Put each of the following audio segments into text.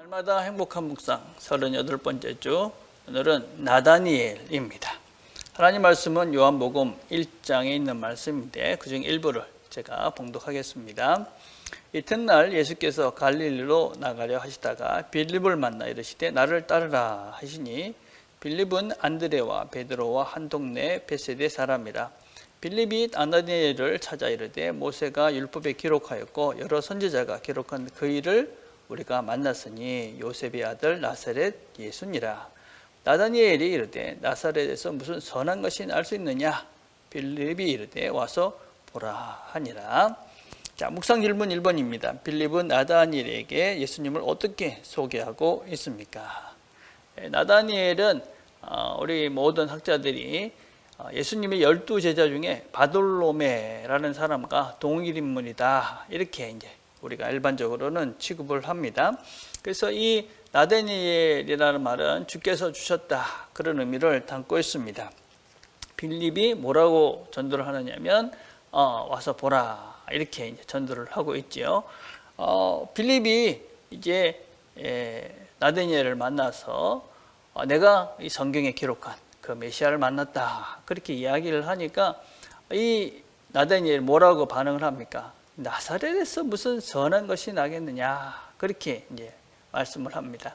날마다 행복한 묵상 38번째 주, 오늘은 나다니엘입니다. 하나님 말씀은 요한복음 1장에 있는 말씀인데 그중 일부를 제가 봉독하겠습니다. 이튿날 예수께서 갈릴리로 나가려 하시다가 빌립을 만나 이르시되 나를 따르라 하시니 빌립은 안드레와 베드로와 한 동네 베세대 사람이라. 빌립이 나다니엘을 찾아 이르되 모세가 율법에 기록하였고 여러 선지자가 기록한 그 일을 우리가 만났으니 요셉의 아들 나사렛 예수니라. 나다니엘이 이르되 나사렛에서 무슨 선한 것이 날 수 있느냐? 빌립이 이르되 와서 보라 하니라. 자, 묵상 질문 1번입니다. 빌립은 나다니엘에게 예수님을 어떻게 소개하고 있습니까? 나다니엘은 우리 모든 학자들이 예수님의 12제자 중에 바돌로메라는 사람과 동일 인물이다, 이렇게 이제 우리가 일반적으로는 취급을 합니다. 그래서 이 나다니엘이라는 말은 주께서 주셨다, 그런 의미를 담고 있습니다. 빌립이 뭐라고 전도를 하느냐면 와서 보라, 이렇게 이제 전도를 하고 있지요. 빌립이 이제 나다니엘을 만나서 내가 이 성경에 기록한 그 메시아를 만났다, 그렇게 이야기를 하니까 이 나다니엘 뭐라고 반응을 합니까? 나사렛에서 무슨 선한 것이 나겠느냐, 그렇게 이제 말씀을 합니다.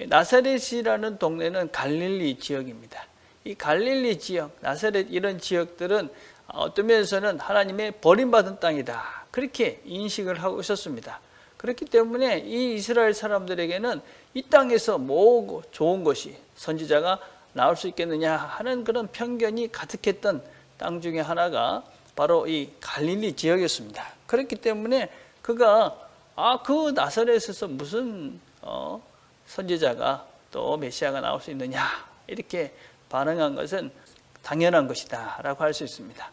나사렛이라는 동네는 갈릴리 지역입니다. 이 갈릴리 지역, 나사렛 이런 지역들은 어떤 면에서는 하나님의 버림받은 땅이다, 그렇게 인식을 하고 있었습니다. 그렇기 때문에 이 이스라엘 사람들에게는 이 땅에서 뭐 좋은 것이 선지자가 나올 수 있겠느냐 하는 그런 편견이 가득했던 땅 중에 하나가 바로 이 갈릴리 지역이었습니다. 그렇기 때문에 그가 그 나사렛에서 무슨 선지자가 또 메시아가 나올 수 있느냐, 이렇게 반응한 것은 당연한 것이다 라고 할 수 있습니다.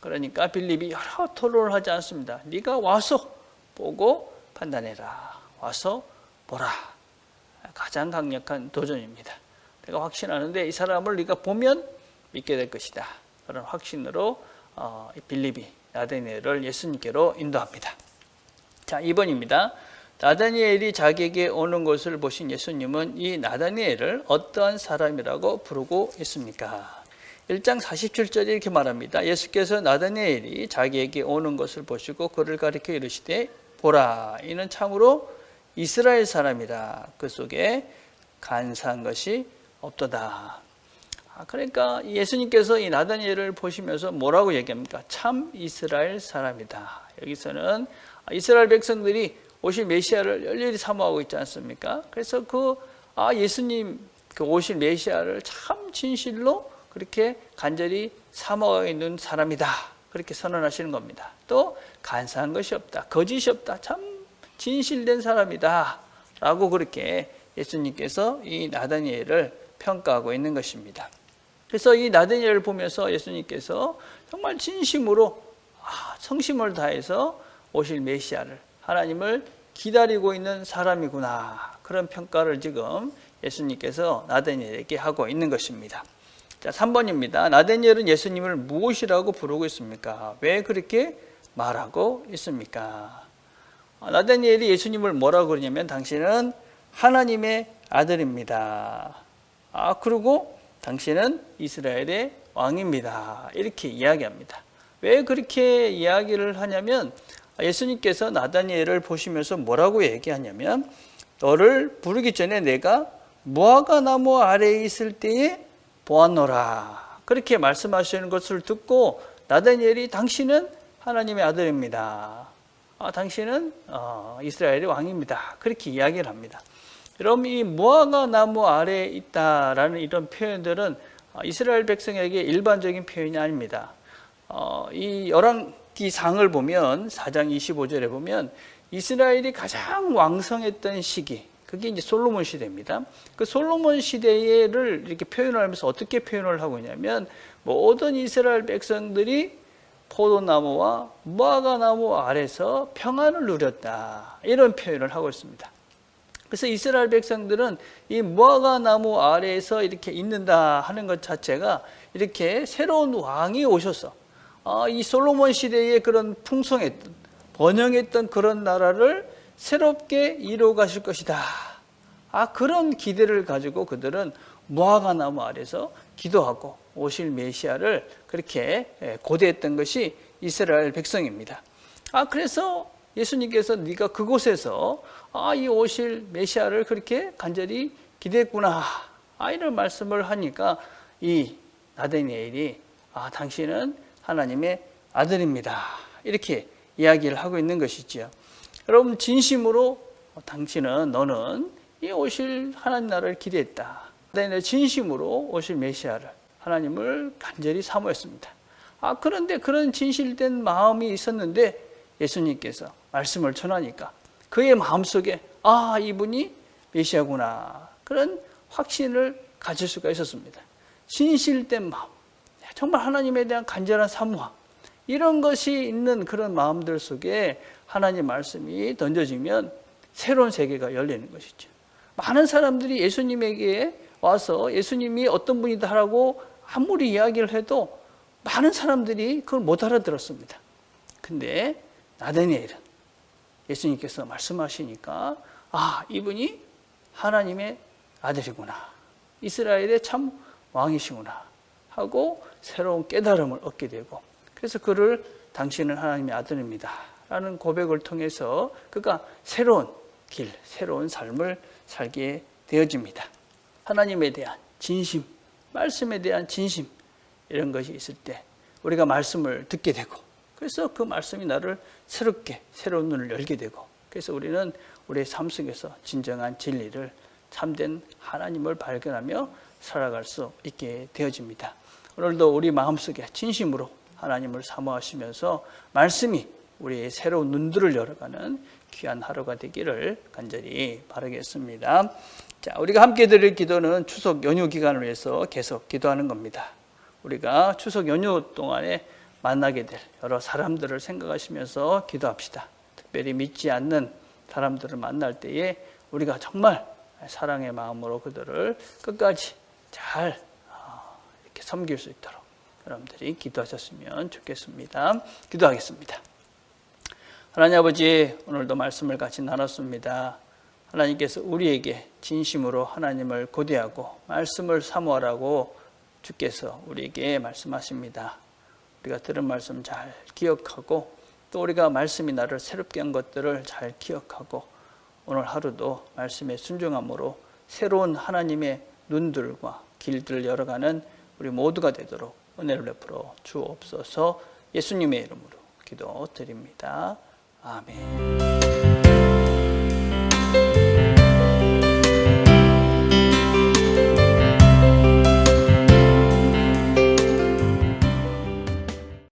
그러니까 빌립이 여러 토론을 하지 않습니다. 네가 와서 보고 판단해라, 와서 보라. 가장 강력한 도전입니다. 내가 확신하는데 이 사람을 네가 보면 믿게 될 것이다, 그런 확신으로 빌립이 나다니엘을 예수님께로 인도합니다. 자, 2번입니다. 나다니엘이 자기에게 오는 것을 보신 예수님은 이 나다니엘을 어떠한 사람이라고 부르고 있습니까? 1장 47절에 이렇게 말합니다. 예수께서 나다니엘이 자기에게 오는 것을 보시고 그를 가리켜 이르시되 보라, 이는 참으로 이스라엘 사람이라. 그 속에 간사한 것이 없도다. 그러니까 예수님께서 이 나다니엘을 보시면서 뭐라고 얘기합니까? 참 이스라엘 사람이다. 여기서는 이스라엘 백성들이 오실 메시아를 열렬히 사모하고 있지 않습니까? 그래서 예수님 오실 메시아를 참 진실로 그렇게 간절히 사모하고 있는 사람이다, 그렇게 선언하시는 겁니다. 또 간사한 것이 없다, 거짓이 없다, 참 진실된 사람이다 라고 그렇게 예수님께서 이 나다니엘을 평가하고 있는 것입니다. 그래서 이 나다니엘을 보면서 예수님께서 정말 진심으로 성심을 다해서 오실 메시아를, 하나님을 기다리고 있는 사람이구나, 그런 평가를 지금 예수님께서 나다니엘에게 하고 있는 것입니다. 자, 3번입니다. 나다니엘은 예수님을 무엇이라고 부르고 있습니까? 왜 그렇게 말하고 있습니까? 나다니엘이 예수님을 뭐라고 그러냐면 당신은 하나님의 아들입니다. 그리고 당신은 이스라엘의 왕입니다, 이렇게 이야기합니다. 왜 그렇게 이야기를 하냐면 예수님께서 나다니엘을 보시면서 뭐라고 얘기하냐면 너를 부르기 전에 내가 무화과 나무 아래에 있을 때에 보았노라, 그렇게 말씀하시는 것을 듣고 나다니엘이 당신은 하나님의 아들입니다, 당신은 이스라엘의 왕입니다, 그렇게 이야기를 합니다. 여러분, 이 무화과 나무 아래에 있다라는 이런 표현들은 이스라엘 백성에게 일반적인 표현이 아닙니다. 이 열왕기상을 보면 4장 25절에 보면 이스라엘이 가장 왕성했던 시기, 그게 이제 솔로몬 시대입니다. 그 솔로몬 시대를 이렇게 표현을 하면서 어떻게 표현을 하고 있냐면 모든 이스라엘 백성들이 포도나무와 무화과 나무 아래서 평안을 누렸다, 이런 표현을 하고 있습니다. 그래서 이스라엘 백성들은 이 무화과 나무 아래에서 이렇게 있는다 하는 것 자체가 이렇게 새로운 왕이 오셔서 이 솔로몬 시대의 그런 풍성했던 번영했던 그런 나라를 새롭게 이루어 가실 것이다, 그런 기대를 가지고 그들은 무화과 나무 아래서 기도하고 오실 메시아를 그렇게 고대했던 것이 이스라엘 백성입니다. 그래서 예수님께서 네가 그곳에서 이 오실 메시아를 그렇게 간절히 기대했구나, 이런 말씀을 하니까 이 나다니엘이 당신은 하나님의 아들입니다, 이렇게 이야기를 하고 있는 것이지요. 여러분, 진심으로 너는 이 오실 하나님 나라를 기대했다. 나다니엘 진심으로 오실 메시아를, 하나님을 간절히 사모했습니다. 그런데 그런 진실된 마음이 있었는데 예수님께서 말씀을 전하니까 그의 마음속에 이분이 메시아구나, 그런 확신을 가질 수가 있었습니다. 진실된 마음, 정말 하나님에 대한 간절한 사모함, 이런 것이 있는 그런 마음들 속에 하나님 말씀이 던져지면 새로운 세계가 열리는 것이죠. 많은 사람들이 예수님에게 와서 예수님이 어떤 분이다라고 아무리 이야기를 해도 많은 사람들이 그걸 못 알아들었습니다. 근데 나다니엘은 예수님께서 말씀하시니까 이분이 하나님의 아들이구나, 이스라엘의 참 왕이시구나 하고 새로운 깨달음을 얻게 되고, 그래서 그를 당신은 하나님의 아들입니다 라는 고백을 통해서 그가 새로운 길, 새로운 삶을 살게 되어집니다. 하나님에 대한 진심, 말씀에 대한 진심, 이런 것이 있을 때 우리가 말씀을 듣게 되고, 그래서 그 말씀이 나를 새롭게 새로운 눈을 열게 되고, 그래서 우리는 우리의 삶 속에서 진정한 진리를, 참된 하나님을 발견하며 살아갈 수 있게 되어집니다. 오늘도 우리 마음속에 진심으로 하나님을 사모하시면서 말씀이 우리의 새로운 눈들을 열어가는 귀한 하루가 되기를 간절히 바라겠습니다. 자, 우리가 함께 드릴 기도는 추석 연휴 기간을 위해서 계속 기도하는 겁니다. 우리가 추석 연휴 동안에 만나게 될 여러 사람들을 생각하시면서 기도합시다. 특별히 믿지 않는 사람들을 만날 때에 우리가 정말 사랑의 마음으로 그들을 끝까지 잘 이렇게 섬길 수 있도록 여러분들이 기도하셨으면 좋겠습니다. 기도하겠습니다. 하나님 아버지, 오늘도 말씀을 같이 나눴습니다. 하나님께서 우리에게 진심으로 하나님을 고대하고 말씀을 사모하라고 주께서 우리에게 말씀하십니다. 우리가 들은 말씀 잘 기억하고, 또 우리가 말씀이 나를 새롭게 한 것들을 잘 기억하고, 오늘 하루도 말씀에 순종함으로 새로운 하나님의 눈들과 길들을 열어가는 우리 모두가 되도록 은혜를 베풀어 주옵소서. 예수님의 이름으로 기도드립니다. 아멘.